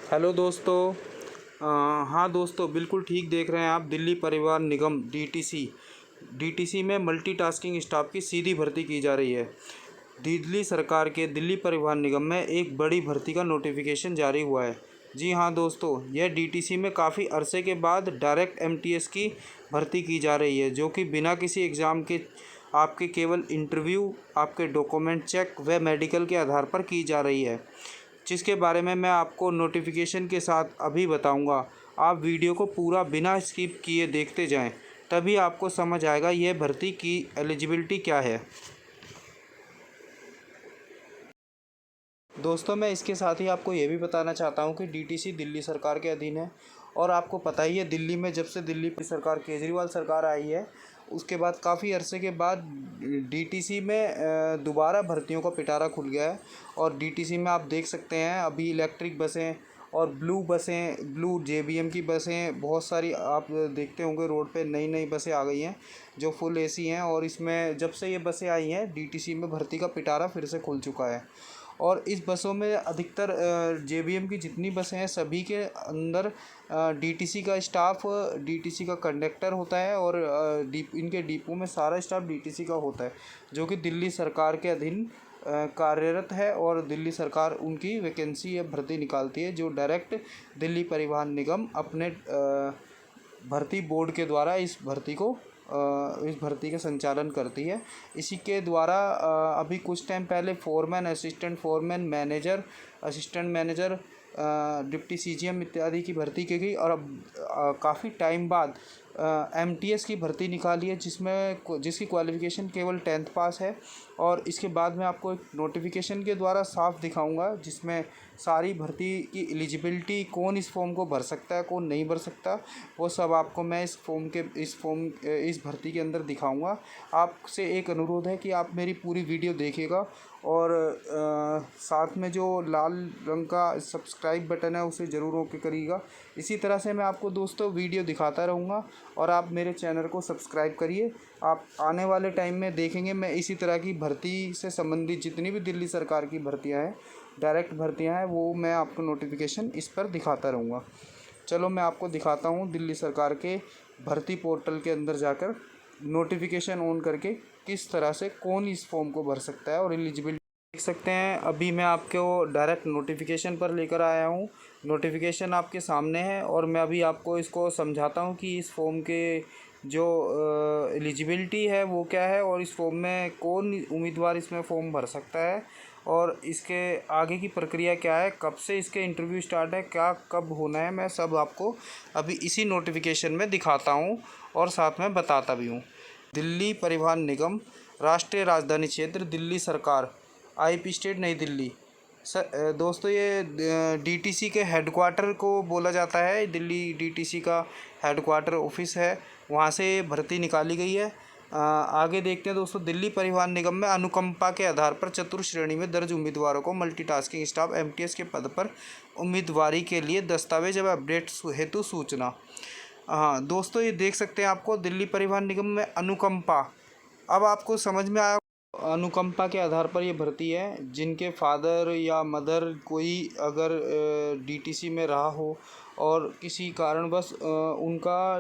Hello दोस्तों। हाँ दोस्तों, बिल्कुल ठीक देख रहे हैं आप। दिल्ली परिवहन निगम डीटीसी में मल्टीटास्किंग स्टाफ की सीधी भर्ती की जा रही है। दिल्ली सरकार के दिल्ली परिवहन निगम में एक बड़ी भर्ती का नोटिफिकेशन जारी हुआ है। जी हाँ दोस्तों, यह डीटीसी में काफ़ी अरसे के बाद डायरेक्ट एमटीएस की भर्ती की जा रही है, जो कि बिना किसी एग्ज़ाम के आपके केवल इंटरव्यू, आपके डॉक्यूमेंट चेक व मेडिकल के आधार पर की जा रही है, जिसके बारे में मैं आपको नोटिफिकेशन के साथ अभी बताऊंगा। आप वीडियो को पूरा बिना स्किप किए देखते जाएं, तभी आपको समझ आएगा यह भर्ती की एलिजिबिलिटी क्या है। दोस्तों, मैं इसके साथ ही आपको ये भी बताना चाहता हूँ कि डीटीसी दिल्ली सरकार के अधीन है। और आपको पता ही है, दिल्ली में जब से दिल्ली सरकार, केजरीवाल सरकार आई है, उसके बाद काफ़ी अरसे के बाद डीटीसी में दोबारा भर्तियों का पिटारा खुल गया है। और डीटीसी में आप देख सकते हैं अभी इलेक्ट्रिक बसें और ब्लू जेबीएम की बसें, बहुत सारी आप देखते होंगे रोड पे नई नई बसें आ गई हैं जो फुल एसी हैं। और इसमें जब से ये बसें आई हैं, डीटीसी में भर्ती का पिटारा फिर से खुल चुका है। और इस बसों में अधिकतर जेबीएम की जितनी बसें हैं, सभी के अंदर डीटीसी का स्टाफ, डीटीसी का कंडक्टर होता है। और इनके डिपो में सारा स्टाफ डीटीसी का होता है, जो कि दिल्ली सरकार के अधीन कार्यरत है। और दिल्ली सरकार उनकी वैकेंसी या भर्ती निकालती है, जो डायरेक्ट दिल्ली परिवहन निगम अपने भर्ती बोर्ड के द्वारा इस भर्ती का संचालन करती है। इसी के द्वारा अभी कुछ टाइम पहले foreman, assistant foreman, manager, assistant manager, deputy CGM इत्यादि की भर्ती की गई। और अब काफ़ी टाइम बाद एमटीएस की भर्ती निकाली है, जिसकी क्वालिफ़िकेशन केवल 10th पास है। और इसके बाद मैं आपको एक नोटिफिकेशन के द्वारा साफ दिखाऊंगा, जिसमें सारी भर्ती की एलिजिबिलिटी, कौन इस फॉर्म को भर सकता है, कौन नहीं भर सकता, वो सब आपको मैं इस भर्ती के अंदर दिखाऊंगा। आपसे एक अनुरोध है कि आप मेरी पूरी वीडियो देखिएगा। और साथ में जो लाल रंग का सब्सक्राइब बटन है, उसे ज़रूर ओके करिएगा। इसी तरह से मैं आपको दोस्तों वीडियो दिखाता रहूँगा, और आप मेरे चैनल को सब्सक्राइब करिए। आप आने वाले टाइम में देखेंगे मैं इसी तरह की भर्ती से संबंधित जितनी भी दिल्ली सरकार की भर्तियां हैं, डायरेक्ट भर्तियां हैं, वो मैं आपको नोटिफिकेशन इस पर दिखाता रहूँगा। चलो मैं आपको दिखाता हूँ दिल्ली सरकार के भर्ती पोर्टल के अंदर जाकर नोटिफिकेशन ऑन करके किस तरह से कौन इस फॉर्म को भर सकता है और एलिजिबिलिटी देख सकते हैं। अभी मैं आपको डायरेक्ट नोटिफिकेशन पर लेकर आया हूँ। नोटिफिकेशन आपके सामने है, और मैं अभी आपको इसको समझाता हूँ कि इस फॉर्म के जो एलिजिबिलिटी है वो क्या है, और इस फॉर्म में कौन उम्मीदवार इसमें फॉर्म भर सकता है, और इसके आगे की प्रक्रिया क्या है, कब से इसके इंटरव्यू स्टार्ट है, क्या कब होना है, मैं सब आपको अभी इसी नोटिफिकेशन में दिखाता हूँ और साथ में बताता भी हूँ। दिल्ली परिवहन निगम, राष्ट्रीय राजधानी क्षेत्र दिल्ली सरकार, आईपी स्टेट नई दिल्ली। दोस्तों, ये डीटीसी के हेडक्वार्टर को बोला जाता है। दिल्ली डीटीसी का हेडक्वार्टर ऑफिस है, वहाँ से भर्ती निकाली गई है। आगे देखते हैं दोस्तों। दिल्ली परिवहन निगम में अनुकंपा के आधार पर चतुर्थ श्रेणी में दर्ज उम्मीदवारों को मल्टीटास्किंग स्टाफ एमटीएस के पद पर उम्मीदवारी के लिए दस्तावेज व अपडेट हेतु सूचना। हाँ दोस्तों, ये देख सकते हैं आपको दिल्ली परिवहन निगम में अनुकंपा। अब आपको समझ में आया, अनुकंपा के आधार पर ये भर्ती है। जिनके फादर या मदर कोई अगर डीटीसी में रहा हो और किसी कारणवश उनका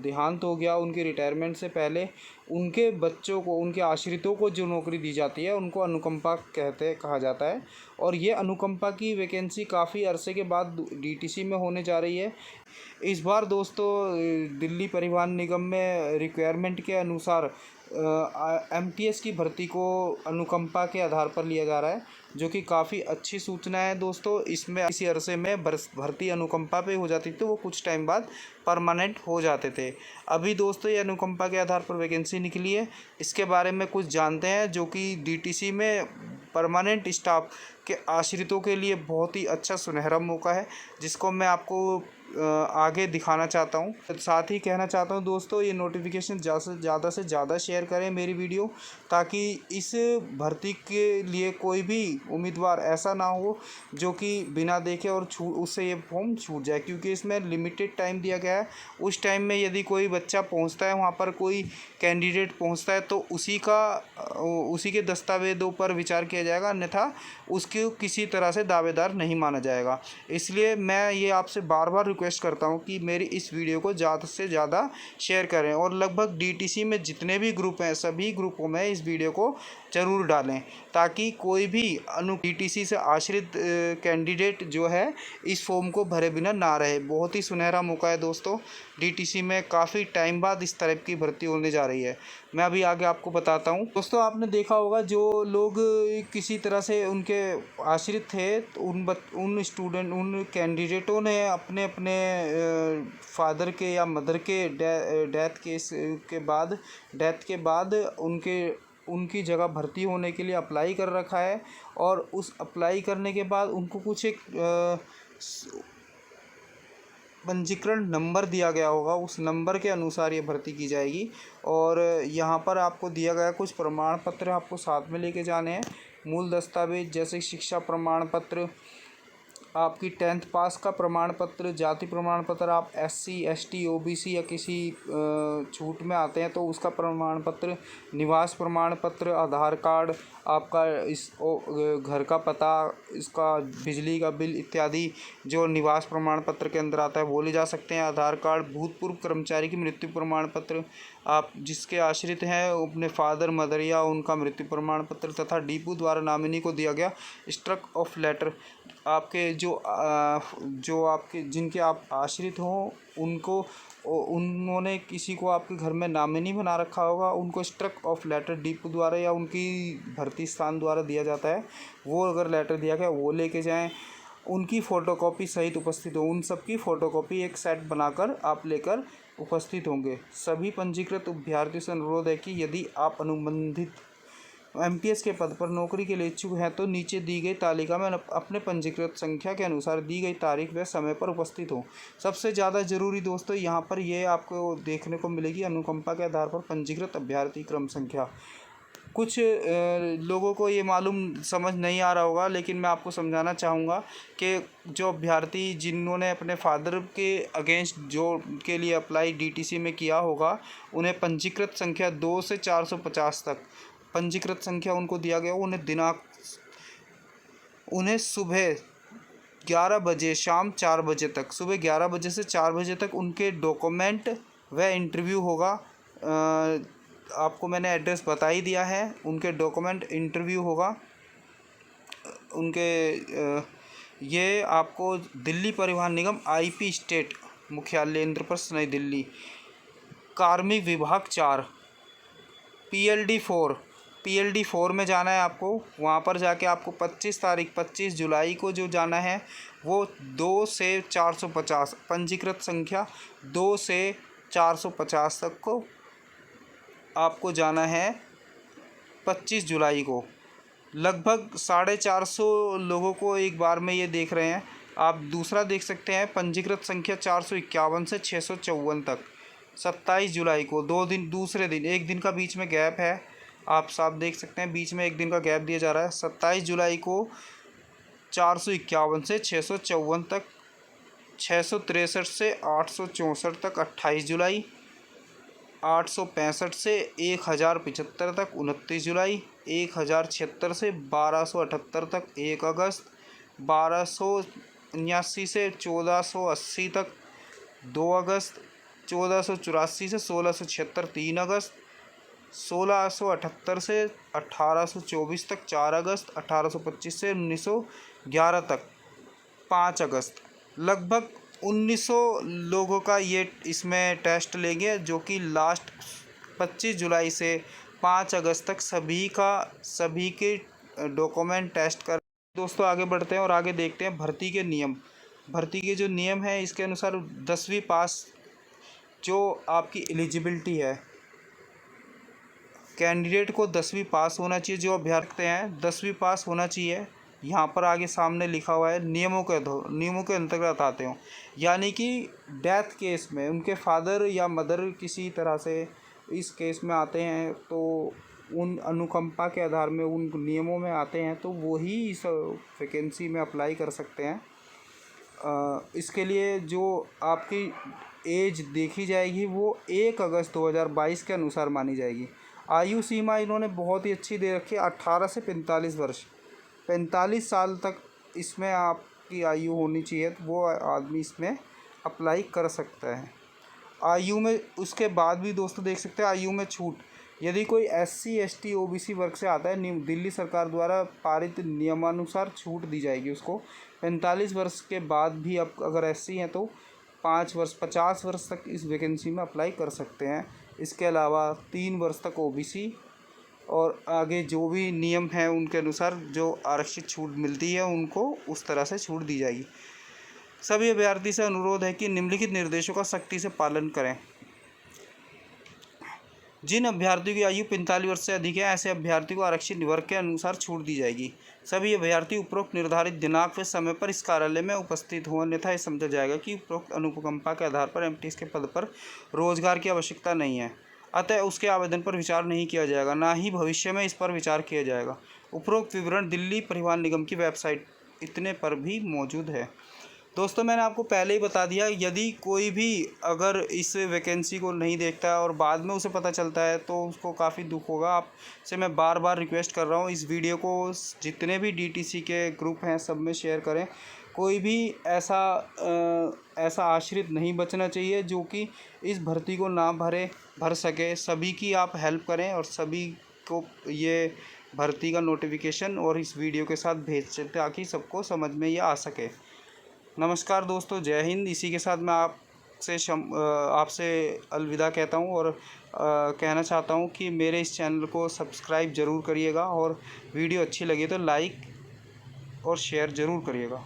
देहांत हो गया, उनके रिटायरमेंट से पहले उनके बच्चों को, उनके आश्रितों को जो नौकरी दी जाती है, उनको अनुकंपा कहा जाता है। और ये अनुकंपा की वैकेंसी काफ़ी अरसे के बाद डीटीसी में होने जा रही है। इस बार दोस्तों दिल्ली परिवहन निगम में रिक्वायरमेंट के अनुसार एमटीएस की भर्ती को अनुकंपा के आधार पर लिया जा रहा है, जो कि काफ़ी अच्छी सूचना है दोस्तों। इसमें इसी अरसे में भर्ती अनुकंपा पे हो जाती थी, तो वो कुछ टाइम बाद परमानेंट हो जाते थे। अभी दोस्तों ये अनुकंपा के आधार पर वैकेंसी निकली है, इसके बारे में कुछ जानते हैं, जो कि डीटीसी में परमानेंट स्टाफ के आश्रितों के लिए बहुत ही अच्छा सुनहरा मौका है, जिसको मैं आपको आगे दिखाना चाहता हूँ। साथ ही कहना चाहता हूँ दोस्तों, ये नोटिफिकेशन ज़्यादा से ज़्यादा शेयर करें मेरी वीडियो, ताकि इस भर्ती के लिए कोई भी उम्मीदवार ऐसा ना हो जो कि बिना देखे और उससे ये फॉर्म छूट जाए, क्योंकि इसमें लिमिटेड टाइम दिया गया है। उस टाइम में यदि कोई बच्चा पहुंचता है, वहां पर कोई कैंडिडेट पहुंचता है, तो उसी के दस्तावेज़ों पर विचार किया जाएगा, अन्यथा इसको किसी तरह से दावेदार नहीं माना जाएगा। इसलिए मैं ये आपसे बार बार रिक्वेस्ट करता हूँ कि मेरी इस वीडियो को ज़्यादा से ज़्यादा शेयर करें और लगभग डीटीसी में जितने भी ग्रुप हैं सभी ग्रुपों में इस वीडियो को ज़रूर डालें, ताकि कोई भी डीटीसी से आश्रित कैंडिडेट जो है इस फॉर्म को भरे बिना ना रहे। बहुत ही सुनहरा मौका है दोस्तों, डीटीसी में काफ़ी टाइम बाद इस तरह की भर्ती होने जा रही है। मैं अभी आगे आपको बताता हूँ। दोस्तों आपने देखा होगा जो लोग किसी तरह से उनके आश्रित थे तो उन कैंडिडेटों ने अपने अपने फादर के या मदर के डेथ के बाद उनकी जगह भर्ती होने के लिए अप्लाई कर रखा है, और उस अप्लाई करने के बाद उनको कुछ एक पंजीकरण नंबर दिया गया होगा, उस नंबर के अनुसार ये भर्ती की जाएगी। और यहाँ पर आपको दिया गया कुछ प्रमाण पत्र आपको साथ में लेके जाने हैं। मूल दस्तावेज जैसे शिक्षा प्रमाण पत्र, आपकी 10th पास का प्रमाण पत्र, जाति प्रमाण पत्र, आप SC ST OBC या किसी छूट में आते हैं तो उसका प्रमाण पत्र, निवास प्रमाण पत्र, आधार कार्ड, आपका इस घर का पता, इसका बिजली का बिल इत्यादि जो निवास प्रमाण पत्र के अंदर आता है वो ले जा सकते हैं। आधार कार्ड, भूतपूर्व कर्मचारी की मृत्यु प्रमाण पत्र, आप जिसके आश्रित हैं अपने फादर मदर या उनका मृत्यु प्रमाण पत्र, तथा डीपू द्वारा नॉमिनी को दिया गया स्ट्रक ऑफ लेटर, आपके जो आपके जिनके आप आश्रित हों उन्होंने किसी को आपके घर में नॉमिनी बना रखा होगा, उनको स्ट्रक ऑफ लेटर डीपू द्वारा या उनकी भर्ती स्थान द्वारा दिया जाता है, वो अगर लेटर दिया गया वो लेके जाएं। उनकी फ़ोटोकॉपी सहित उपस्थित हो, उन सब की फ़ोटोकॉपी एक सेट बनाकर आप लेकर उपस्थित होंगे। सभी पंजीकृत अभ्यर्थियों से अनुरोध है कि यदि आप अनुबंधित MPS के पद पर नौकरी के लिए इच्छुक हैं तो नीचे दी गई तालिका में अपने पंजीकृत संख्या के अनुसार दी गई तारीख व समय पर उपस्थित हो। सबसे ज़्यादा ज़रूरी दोस्तों यहाँ पर ये आपको देखने को मिलेगी अनुकंपा के आधार पर पंजीकृत अभ्यर्थी क्रम संख्या। कुछ लोगों को ये समझ नहीं आ रहा होगा, लेकिन मैं आपको समझाना चाहूँगा कि जो अभ्यर्थी जिन्होंने अपने फादर के अगेंस्ट जो के लिए अप्लाई DTC में किया होगा, उन्हें पंजीकृत संख्या 2 से 450 तक पंजीकृत संख्या उनको दिया गया। उन्हें सुबह 11 बजे शाम 4 बजे तक, सुबह 11 बजे से 4 बजे तक उनके डॉक्यूमेंट व इंटरव्यू होगा। आपको मैंने एड्रेस बता ही दिया है। उनके डॉक्यूमेंट इंटरव्यू होगा ये आपको दिल्ली परिवहन निगम IP स्टेट मुख्यालय इंद्रप्रस्थ नई दिल्ली, कार्मिक विभाग 4 PLD 4 में जाना है आपको। वहाँ पर जाके आपको 25 जुलाई को जो जाना है वो 2 से 450 पंजीकृत संख्या 2 से 450 तक को आपको जाना है 25 जुलाई को। लगभग 450 लोगों को एक बार में ये देख रहे हैं आप। दूसरा देख सकते हैं पंजीकृत संख्या 451 से 654 तक 27 जुलाई को, 2 दिन, दूसरे दिन, एक दिन का बीच में गैप है, आप साफ देख सकते हैं बीच में एक दिन का गैप दिया जा रहा है। 27 जुलाई को 451 से 654 तक, 663 से 864 तक 28 जुलाई, 865 से 1075 तक 29 जुलाई, 1076 से 1278 तक 1 अगस्त, 1279 से 1480 तक 2 अगस्त, 1484 से 1676 3 अगस्त, 1678 से 1824 तक 4 अगस्त, 1825 से 1911 तक 5 अगस्त। लगभग 1900 लोगों का ये इसमें टेस्ट लेंगे, जो कि लास्ट 25 जुलाई से 5 अगस्त तक सभी के डॉक्यूमेंट टेस्ट कर। दोस्तों आगे बढ़ते हैं और आगे देखते हैं भर्ती के नियम। भर्ती के जो नियम हैं इसके अनुसार 10वीं पास जो आपकी एलिजिबिलिटी है, कैंडिडेट को 10वीं पास होना चाहिए। जो अभ्यर्थी हैं 10वीं पास होना चाहिए। यहाँ पर आगे सामने लिखा हुआ है नियमों के अंतर्गत आते हों, यानी कि डेथ केस में उनके फादर या मदर किसी तरह से इस केस में आते हैं तो उन अनुकंपा के आधार में उन नियमों में आते हैं तो वो ही इस वैकेंसी में अप्लाई कर सकते हैं। इसके लिए जो आपकी एज देखी जाएगी वो 1 अगस्त 2022 के अनुसार मानी जाएगी। आयु सीमा इन्होंने बहुत ही अच्छी दे रखी है, 18 से 45 वर्ष। 45 साल तक इसमें आपकी आयु होनी चाहिए, तो वो आदमी इसमें अप्लाई कर सकता है। आयु में उसके बाद भी दोस्तों देख सकते हैं आयु में छूट, यदि कोई SC ST OBC वर्ग से आता है, दिल्ली सरकार द्वारा पारित नियमानुसार छूट दी जाएगी उसको। 45 वर्ष के बाद भी अब अगर SC हैं तो 50 वर्ष तक इस वैकेंसी में अप्लाई कर सकते हैं। इसके अलावा 3 वर्ष तक OBC और आगे जो भी नियम हैं उनके अनुसार जो आरक्षित छूट मिलती है उनको उस तरह से छूट दी जाएगी। सभी अभ्यर्थी से अनुरोध है कि निम्नलिखित निर्देशों का सख्ती से पालन करें। जिन अभ्यर्थियों की आयु 45 वर्ष से अधिक है, ऐसे अभ्यर्थी को आरक्षित वर्ग के अनुसार छूट दी जाएगी। सभी अभ्यर्थी उपरोक्त निर्धारित दिनांक व समय पर इस कार्यालय में उपस्थित हों, अन्यथा यह समझा जाएगा कि उपरोक्त अनुकंपा के आधार पर MTS के पद पर रोजगार की आवश्यकता नहीं है, अतः उसके आवेदन पर विचार नहीं किया जाएगा, ना ही भविष्य में इस पर विचार किया जाएगा। उपरोक्त विवरण दिल्ली परिवहन निगम की वेबसाइट इतने पर भी मौजूद है। दोस्तों मैंने आपको पहले ही बता दिया, यदि कोई भी अगर इस वैकेंसी को नहीं देखता है और बाद में उसे पता चलता है तो उसको काफ़ी दुख होगा। आपसे मैं बार बार रिक्वेस्ट कर रहा हूँ, इस वीडियो को जितने भी DTC के ग्रुप हैं सब में शेयर करें। कोई भी ऐसा आश्रित नहीं बचना चाहिए जो कि इस भर्ती को ना भर सके। सभी की आप हेल्प करें और सभी को ये भर्ती का नोटिफिकेशन और इस वीडियो के साथ भेज ताकि सबको समझ में ये आ सके। नमस्कार दोस्तों, जय हिंद। इसी के साथ मैं आपसे अलविदा कहता हूँ और कहना चाहता हूँ कि मेरे इस चैनल को सब्सक्राइब ज़रूर करिएगा और वीडियो अच्छी लगी तो लाइक और शेयर ज़रूर करिएगा।